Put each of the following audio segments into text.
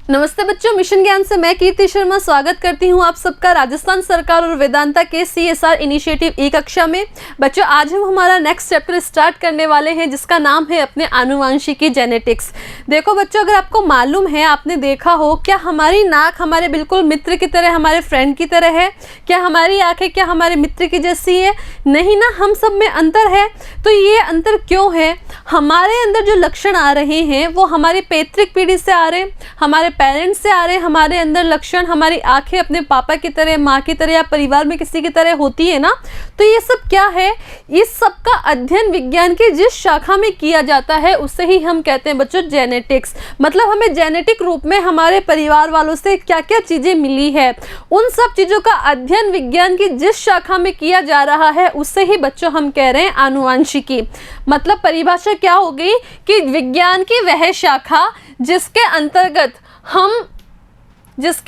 नमस्ते बच्चों, मिशन ज्ञान से मैं कीर्ति शर्मा स्वागत करती हूं आप सबका राजस्थान सरकार और वेदांता के CSR इनिशिएटिव ई कक्षा में। बच्चों, आज हम हमारा नेक्स्ट चैप्टर स्टार्ट करने वाले हैं जिसका नाम है अपने आनुवंशिकी जेनेटिक्स। देखो बच्चों, अगर आपको मालूम है, आपने देखा हो, क्या हमारी नाक हमारे बिल्कुल मित्र की तरह, हमारे फ्रेंड की तरह है? क्या हमारी आंखें क्या हमारे मित्र की जैसी है? नहीं ना, हम सब में अंतर है। तो ये अंतर क्यों है? हमारे अंदर जो लक्षण आ रहे हैं वो हमारी पैतृक पीढ़ी से आ रहे हैं, हमारे पेरेंट्स से आ रहे हैं। हमारे अंदर लक्षण, हमारी आंखें अपने पापा की तरह, माँ की तरह या परिवार में किसी की तरह होती है ना। तो ये सब क्या है? इस सब का अध्ययन विज्ञान की जिस शाखा में किया जाता है उसे ही हम कहते हैं बच्चों जेनेटिक्स। मतलब हमें जेनेटिक रूप में हमारे परिवार वालों से क्या क्या चीज़ें मिली है, उन सब चीज़ों का अध्ययन विज्ञान की जिस शाखा में किया जा रहा है उसे ही बच्चों हम कह रहे हैं आनुवंशिकी। मतलब परिभाषा क्या हो गई कि विज्ञान की वह शाखा जिसके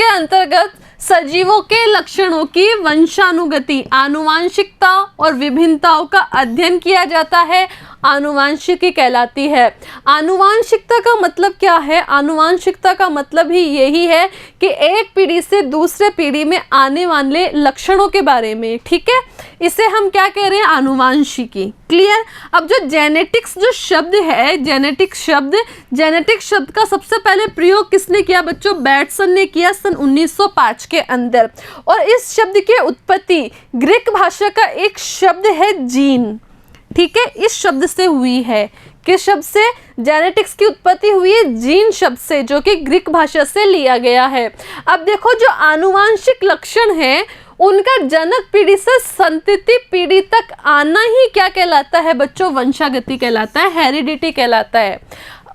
अंतर्गत सजीवों के लक्षणों की वंशानुगति, आनुवंशिकता और विभिन्नताओं का अध्ययन किया जाता है, आनुवंशिकी कहलाती है। आनुवंशिकता का मतलब क्या है? आनुवंशिकता का मतलब ही यही है कि एक पीढ़ी से दूसरे पीढ़ी में आने वाले लक्षणों के बारे में, ठीक है, इसे हम क्या कह रहे हैं? आनुवंशिकी। क्लियर? अब जो जेनेटिक्स जो शब्द है, जेनेटिक शब्द का सबसे पहले प्रयोग किसने किया बच्चों? बैटसन ने किया सन 1905 के अंदर। और इस शब्द की उत्पत्ति ग्रीक भाषा का एक शब्द है जीन, ठीक है, इस शब्द से हुई है। किस शब्द से? जेनेटिक्स की उत्पत्ति हुई है जीन शब्द से, जो कि ग्रीक भाषा से लिया गया है। अब देखो, जो आनुवंशिक लक्षण है उनका जनक पीढ़ी से संतति पीढ़ी तक आना ही क्या कहलाता है बच्चों? वंशागति कहलाता है, हेरिडिटी कहलाता है।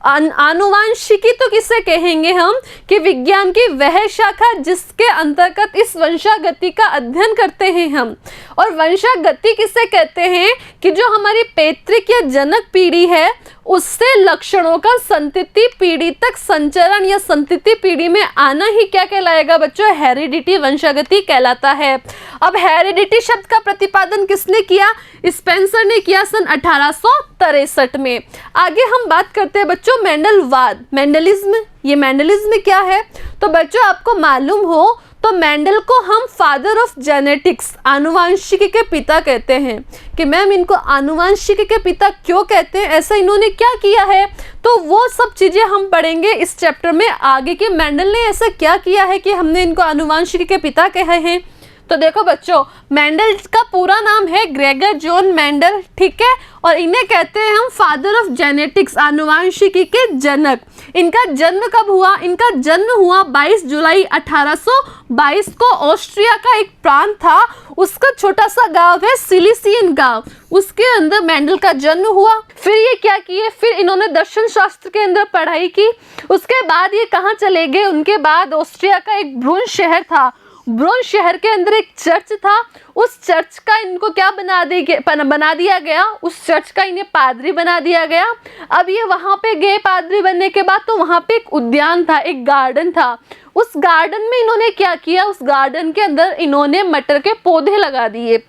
आनुवंशिकी तो किसे कहेंगे हम? कि विज्ञान की वह शाखा जिसके अंतर्गत इस वंशागति का अध्ययन करते हैं हम। और वंशागति किसे कहते हैं? कि जो हमारी पैतृक या जनक पीढ़ी है उससे लक्षणों का संतति पीढ़ी तक संचरण या संतति पीढ़ी में आना ही क्या कहलाएगा बच्चों? हेरिडिटी, वंशागति कहलाता है। अब हेरिडिटी शब्द का प्रतिपादन किसने किया? स्पेंसर ने किया सन 1863 में। आगे हम बात करते हैं बच्चों मेंडलवाद, मेंडलिज्म। ये मेंडलिज्म क्या है? तो बच्चों आपको मालूम हो तो मेंडल को हम फादर ऑफ जेनेटिक्स, आनुवंशिकी के पिता कहते हैं। कि मैम इनको आनुवंशिकी के पिता क्यों कहते हैं, ऐसा इन्होंने क्या किया है? तो वो सब चीज़ें हम पढ़ेंगे इस चैप्टर में आगे कि मेंडल ने ऐसा क्या किया है कि हमने इनको आनुवंशिकी के पिता कहे हैं। तो देखो बच्चों, मेंडल का पूरा नाम है ग्रेगर जॉन मेंडल, ठीक है, और इन्हें कहते हैं हम फादर ऑफ जेनेटिक्स, आनुवंशिकी के जनक। इनका जन्म कब हुआ? इनका जन्म हुआ 22 जुलाई 1822 को। ऑस्ट्रिया का एक प्रांत था, उसका छोटा सा गांव है सिलिसियन गांव, उसके अंदर मेंडल का जन्म हुआ। फिर ये क्या किए? फिर इन्होंने दर्शन शास्त्र के अंदर पढ़ाई की। उसके बाद ये कहाँ चले गए? उनके बाद ऑस्ट्रिया का एक ब्रून शहर था, ब्रून शहर के अंदर एक चर्च था, उस चर्च का इनको क्या बना दिया गया? उस चर्च का इन्हें पादरी बना दिया गया। अब ये वहाँ पे गए पादरी बनने के बाद, तो वहाँ पे एक उद्यान था, एक गार्डन था। उस गार्डन में इन्होंने क्या किया? उस गार्डन के अंदर इन्होंने मटर के पौधे लगा दिए।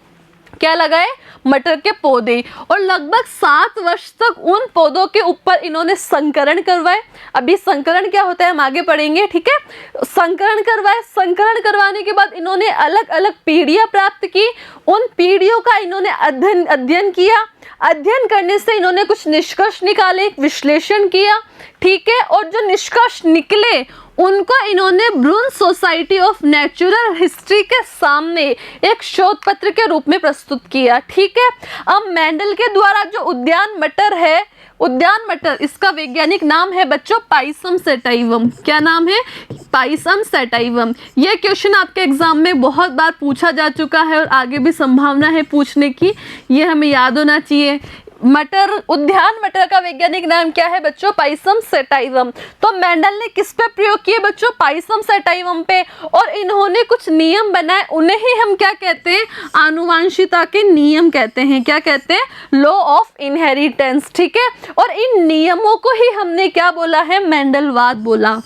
क्या लगाए? मटर के पौधे। और लगभग 7 वर्ष तक उन पौधों के ऊपर इन्होंने संकरण करवाए। अभी संकरण क्या होता है हम आगे पढ़ेंगे, ठीक है। संकरण करवाए, संकरण करवाने के बाद इन्होंने अलग अलग पीढ़ियां प्राप्त की। उन पीढ़ियों का इन्होंने अध्ययन किया। अध्ययन करने से इन्होंने कुछ निष्कर्ष निकाले, विश्लेषण किया, ठीक है। और जो निष्कर्ष निकले उनको इन्होंने ब्रून सोसाइटी ऑफ नेचुरल हिस्ट्री के सामने एक शोध पत्र के रूप में प्रस्तुत किया, ठीक है। अब मेंडल के द्वारा जो उद्यान मटर है, उद्यान मटर, इसका वैज्ञानिक नाम है बच्चों पाइसम सैटाइवम। क्या नाम है? पाइसम सैटाइवम। यह क्वेश्चन आपके एग्जाम में बहुत बार पूछा जा चुका है और आगे भी संभावना है पूछने की, ये हमें याद होना चाहिए। मटर, उद्यान मटर का वैज्ञानिक नाम क्या है बच्चों? पाइसम सैटाइवम। तो मेंडल ने किस पे प्रयोग किए बच्चों? पाइसम सैटाइवम पे। और इन्होंने कुछ नियम बनाए, उन्हें ही हम क्या कहते हैं? आनुवंशिकता के नियम कहते हैं। क्या कहते हैं? लॉ ऑफ इनहेरिटेंस, ठीक है। और इन नियमों को ही हमने क्या बोला है? मेंडलवाद बोला।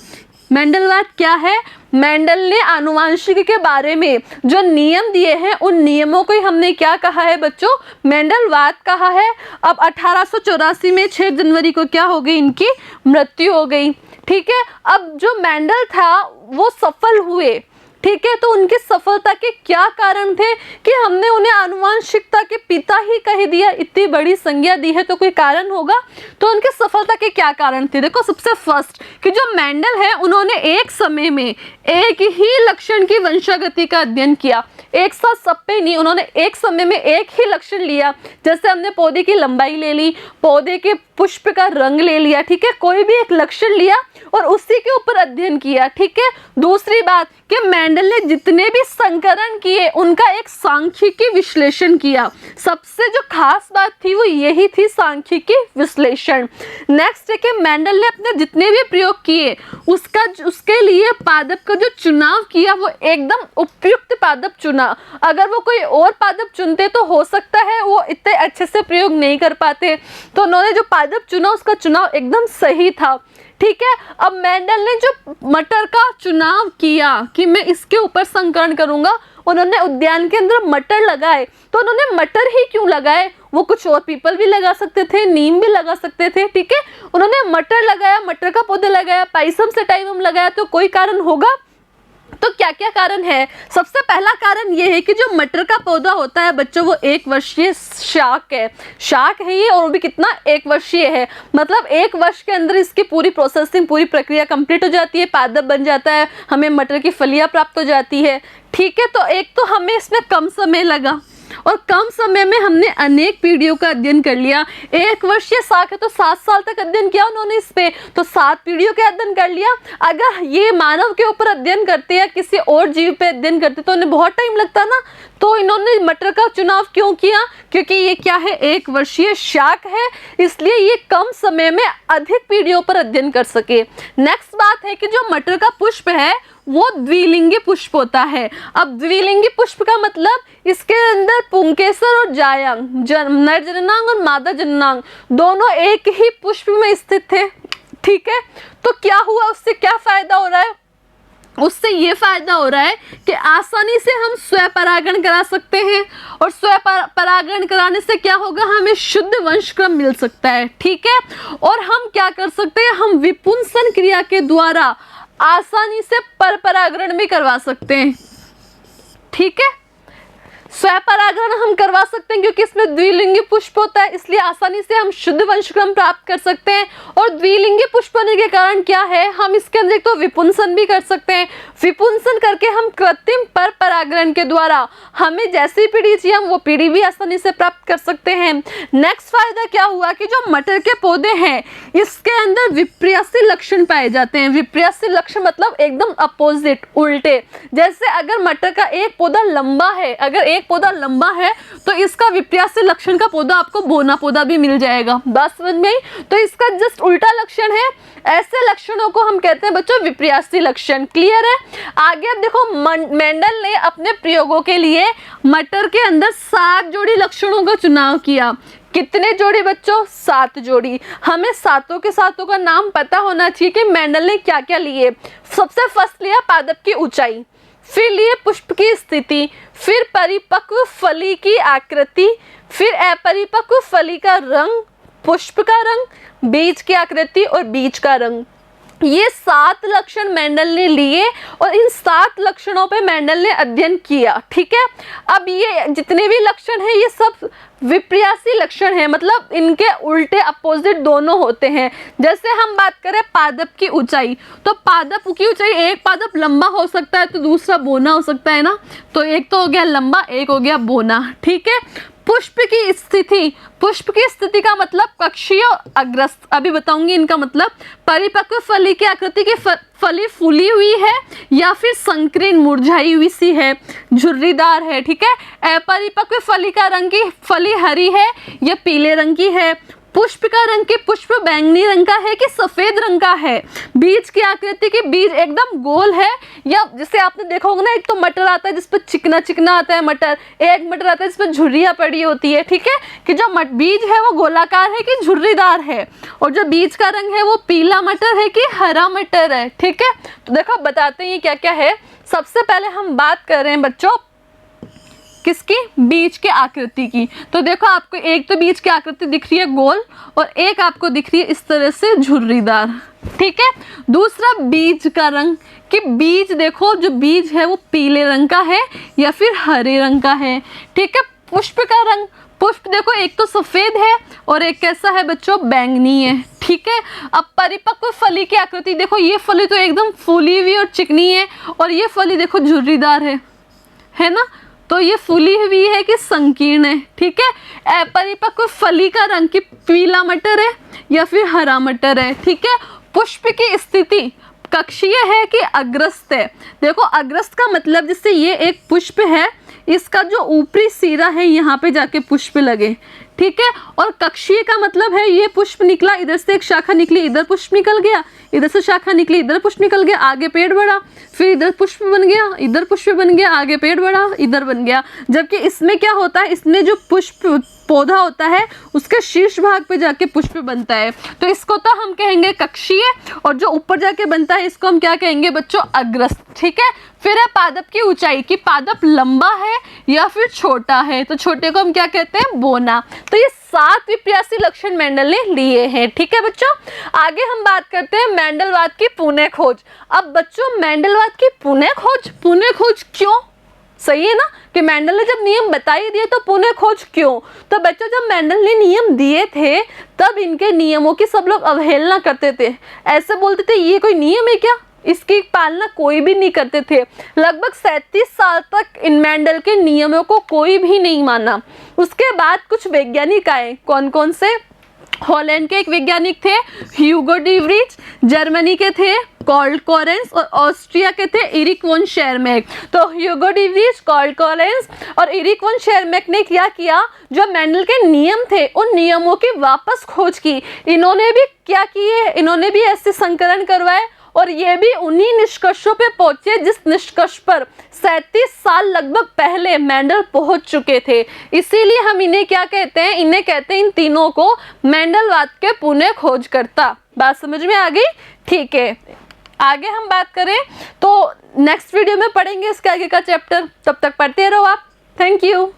मेंडलवाद क्या है? मेंडल ने आनुवांशिकी के बारे में जो नियम दिए हैं उन नियमों को ही हमने क्या कहा है बच्चों? मेंडलवाद कहा है। अब 1884 में 6 जनवरी को क्या हो गई? इनकी मृत्यु हो गई। ठीक है, अब जो मेंडल था वो सफल हुए। ठीक है, तो उनकी सफलता के क्या कारण थे कि हमने उन्हें आनुवांशिकता के पिता ही कह दिया? इतनी बड़ी संज्ञा दी है तो कोई कारण होगा। तो उनकी सफलता के क्या कारण थे? देखो, सबसे फर्स्ट कि जो मेंडल है उन्होंने एक समय में एक ही लक्षण की वंशागति का अध्ययन किया। एक साथ सब पे नहीं, उन्होंने एक समय में एक ही लक्षण लिया। जैसे हमने पौधे की लंबाई ले ली, पौधे के पुष्प का रंग ले लिया। ठीक है, कोई भी एक लक्षण लिया और उसी के ऊपर अध्ययन किया। ठीक है, दूसरी बात कि मेंडल ने जितने भी संकरण किए उनका एक सांख्यिकी विश्लेषण किया। सबसे जो खास बात थी वो यही थी, सांख्यिकी विश्लेषण। नेक्स्ट है कि मेंडल ने अपने जितने भी प्रयोग किए उसके लिए पादप का जो चुनाव किया वो एकदम उपयुक्त पादप चुना। अगर वो कोई और पादप चुनते तो हो सकता है वो इतने अच्छे से प्रयोग नहीं कर पाते, तो उन्होंने जो पादप चुना उसका चुनाव एकदम सही था। ठीक है, अब मेंडल ने जो मटर का चुनाव किया कि मैं इसके ऊपर संकरण करूंगा, उन्होंने उद्यान के अंदर मटर लगाए। तो उन्होंने मटर ही क्यों लगाए? वो कुछ और पीपल भी लगा सकते थे, नीम भी लगा सकते थे। ठीक है, उन्होंने मटर लगाया, मटर का पौधा लगाया, पाइसम सेटाइवम लगाया, तो कोई कारण होगा। तो क्या क्या कारण है? सबसे पहला कारण ये है कि जो मटर का पौधा होता है बच्चों वो 1 वर्षीय शाक है। शाक है ये, और वो भी कितना? 1 वर्षीय है। मतलब 1 वर्ष के अंदर इसकी पूरी प्रोसेसिंग, पूरी प्रक्रिया कंप्लीट हो जाती है, पादप बन जाता है, हमें मटर की फलियां प्राप्त हो जाती है। ठीक है, तो एक तो हमें इसमें कम समय लगा और कम समय में हमने अनेक पीढ़ियों का अध्ययन कर लिया। 1 वर्षीय शाक है तो 7 साल तक अध्ययन किया उन्होंने इस पे, तो 7 पीढ़ियों के अध्ययन कर लिया। अगर ये मानव के ऊपर अध्ययन करते या किसी और जीव पे अध्ययन करते तो उन्हें बहुत टाइम लगता ना। तो इन्होंने मटर का चुनाव क्यों किया? क्योंकि ये क्या है? 1 वर्षीय शाक है, इसलिए ये कम समय में अधिक पीढ़ियों पर अध्ययन कर सके। नेक्स्ट बात है कि जो मटर का पुष्प है वो द्विलिंगी पुष्प होता है। अब द्विलिंगी पुष्प का मतलब इसके अंदर पुंकेसर और जायांग, नर जननांग और मादा जननांग दोनों एक ही पुष्प में स्थित थे। ठीक है, तो क्या हुआ? उससे क्या फायदा हो रहा है? उससे ये फायदा हो रहा है कि आसानी से हम स्वपरागण करा सकते हैं, और स्वपरागण कराने से क्या होगा? हमें शुद्ध वंशक्रम मिल सकता है। ठीक है, और हम क्या कर सकते हैं? हम विपुंसन क्रिया के द्वारा आसानी से परपरागण भी करवा सकते हैं। ठीक है, स्वपरागण हम करवा सकते हैं क्योंकि इसमें द्विलिंगी पुष्प होता है, इसलिए आसानी से हम शुद्ध वंशक्रम प्राप्त कर सकते हैं। और द्विलिंगी पुष्प होने के कारण क्या है? हम इसके अंदर एक तो विपुंसन भी कर सकते हैं। विपुंसन करके हम कृत्रिम परपरागण के द्वारा हमें जैसी पीढ़ी चाहिए हम वो पीढ़ी भी आसानी से प्राप्त कर सकते हैं। नेक्स्ट फायदा क्या हुआ कि जो मटर के पौधे हैं इसके अंदर विपर्यासी लक्षण पाए जाते हैं। विपर्यासी लक्षण मतलब एकदम अपोजिट, उल्टे। जैसे अगर मटर का एक पौधा लंबा है, अगर एक पौधा लंबा है तो इसका विपर्यासी लक्षण का पौधा आपको बोना पौधा भी मिल जाएगा। बात समझ में आई? तो इसका जस्ट उल्टा लक्षण है। ऐसे लक्षणों को हम कहते हैं बच्चों विपर्यासी लक्षण। क्लियर है? आगे अब देखो, मेंडल ने अपने प्रयोगों के लिए मटर के अंदर 7 जोड़ी लक्षणों का चुनाव किया। कितने जोड़ी बच्चों? 7 जोड़ी। हमें सातों के सातों का नाम पता होना चाहिए कि मेंडल ने क्या क्या लिए। सबसे फर्स्ट लिया पादप की ऊंचाई, फिर लिए पुष्प की स्थिति, फिर परिपक्व फली की आकृति, फिर अपरिपक्व फली का रंग, पुष्प का रंग, बीज की आकृति और बीज का रंग। ये 7 लक्षण मेंडल ने लिए और इन 7 लक्षणों पे मेंडल ने अध्ययन किया। ठीक है, अब ये जितने भी लक्षण हैं ये सब विपर्यासी लक्षण है, मतलब इनके उल्टे अपोजिट दोनों होते हैं। जैसे हम बात करें पादप की ऊंचाई, तो पादप की ऊंचाई, एक पादप लंबा हो सकता है तो दूसरा बोना हो सकता है ना, तो एक तो हो गया लंबा, एक हो गया बोना। ठीक है, पुष्प की स्थिति, पुष्प की स्थिति का मतलब कक्षीय अग्रस्त, अभी बताऊंगी इनका मतलब। परिपक्व फली की आकृति की फली फूली हुई है या फिर संकीर्ण मुरझाई हुई सी है, झुर्रीदार है। ठीक है, अपरिपक्व फली का रंग की फली हरी है या पीले रंग की है। पुष्प का रंग के पुष्प बैंगनी रंग का है कि सफेद रंग का है। बीज की आकृति की बीज एकदम गोल है, या जैसे आपने देखा होगा ना, एक तो मटर आता है जिसपे चिकना चिकना आता है मटर, एक मटर आता है जिसपे झुर्रियाँ पड़ी होती है। ठीक है, कि जो बीज है वो गोलाकार है कि झुर्रीदार है। और जो बीज का रंग है वो पीला मटर है कि हरा मटर है। ठीक है, तो देखो बताते हैं ये क्या क्या है। सबसे पहले हम बात कर रहे हैं बच्चों किसकी, बीज के आकृति की। तो देखो आपको एक तो बीज की आकृति दिख रही है गोल, और एक आपको दिख रही है इस तरह से झुर्रीदार। ठीक है, दूसरा बीज का रंग, कि बीज देखो जो बीज है वो पीले रंग का है या फिर हरे रंग का है। ठीक है, पुष्प का रंग, पुष्प देखो एक तो सफेद है और एक कैसा है बच्चों, बैंगनी है। ठीक है, अब परिपक्व फली की आकृति देखो, ये फली तो एकदम फूली हुई और चिकनी है, और ये फली देखो झुर्रीदार है ना, तो ये फूली हुई है कि संकीर्ण है। ठीक है, परिपक्व फली का रंग कि पीला मटर है या फिर हरा मटर है। ठीक है, पुष्प की स्थिति कक्षीय है कि अग्रस्त है। देखो अग्रस्त का मतलब जैसे ये एक पुष्प है, इसका जो ऊपरी सिरा है यहाँ पे जाके पुष्प लगे। ठीक है, और कक्षीय का मतलब है ये पुष्प निकला, इधर से एक शाखा निकली, इधर पुष्प निकल गया, इधर से शाखा निकली, इधर पुष्प निकल गया, आगे पेड़ बढ़ा, फिर इधर पुष्प बन गया, इधर पुष्प बन गया, आगे पेड़ बढ़ा, इधर बन गया। जबकि इसमें क्या होता है, इसमें जो पुष्प पौधा होता है उसके शीर्ष भाग पे जाके पुष्प बनता है, तो इसको तो हम कहेंगे कक्षीय, और जो ऊपर जाके बनता है इसको हम क्या कहेंगे बच्चों, अग्रस्त। ठीक है, फिर है पादप की ऊंचाई, कि पादप लंबा है या फिर छोटा है, तो छोटे को हम क्या कहते हैं, बोना। तो ये 7 विप्रासी लक्षण मेंडल ने लिए हैं। ठीक है बच्चों, आगे हम बात करते हैं मेंडलवाद की पुनः खोज। अब बच्चों मेंडलवाद की पुनः खोज क्यों, सही है ना, कि मेंडल ने जब नियम बता ही दिए तो पुनः खोज क्यों। तो बच्चों जब मेंडल ने नियम दिए थे तब इनके नियमों की सब लोग अवहेलना करते थे, ऐसे बोलते थे ये कोई नियम है क्या, इसकी पालना कोई भी नहीं करते थे। लगभग 37 साल तक इन मेंडल के नियमों को कोई भी नहीं माना। उसके बाद कुछ वैज्ञानिक आए, कौन कौन से, हॉलैंड के एक वैज्ञानिक थे ह्यूगो डी व्रीज, जर्मनी के थे कार्ल कोरेंस, और ऑस्ट्रिया के थे एरिक वॉन शेरमैक। तो Hugo de Vries, Carl Correns और एरिक वॉन शेरमैक ने क्या किया, जो मेंडल के नियम थे उन नियमों की वापस खोज की। इन्होंने भी क्या किए, इन्होंने भी ऐसे संकलन करवाए, और ये भी उन्हीं निष्कर्षों पे पहुंचे जिस निष्कर्ष पर 37 साल लगभग पहले मेंडल पहुंच चुके थे। इसीलिए हम इन्हें क्या कहते हैं, इन्हें कहते हैं इन तीनों को मेंडलवाद के पुनः खोजकर्ता। बात समझ में आ गई? ठीक है, आगे हम बात करें तो नेक्स्ट वीडियो में पढ़ेंगे इसके आगे का चैप्टर, तब तक पढ़ते रहो आप। Thank you.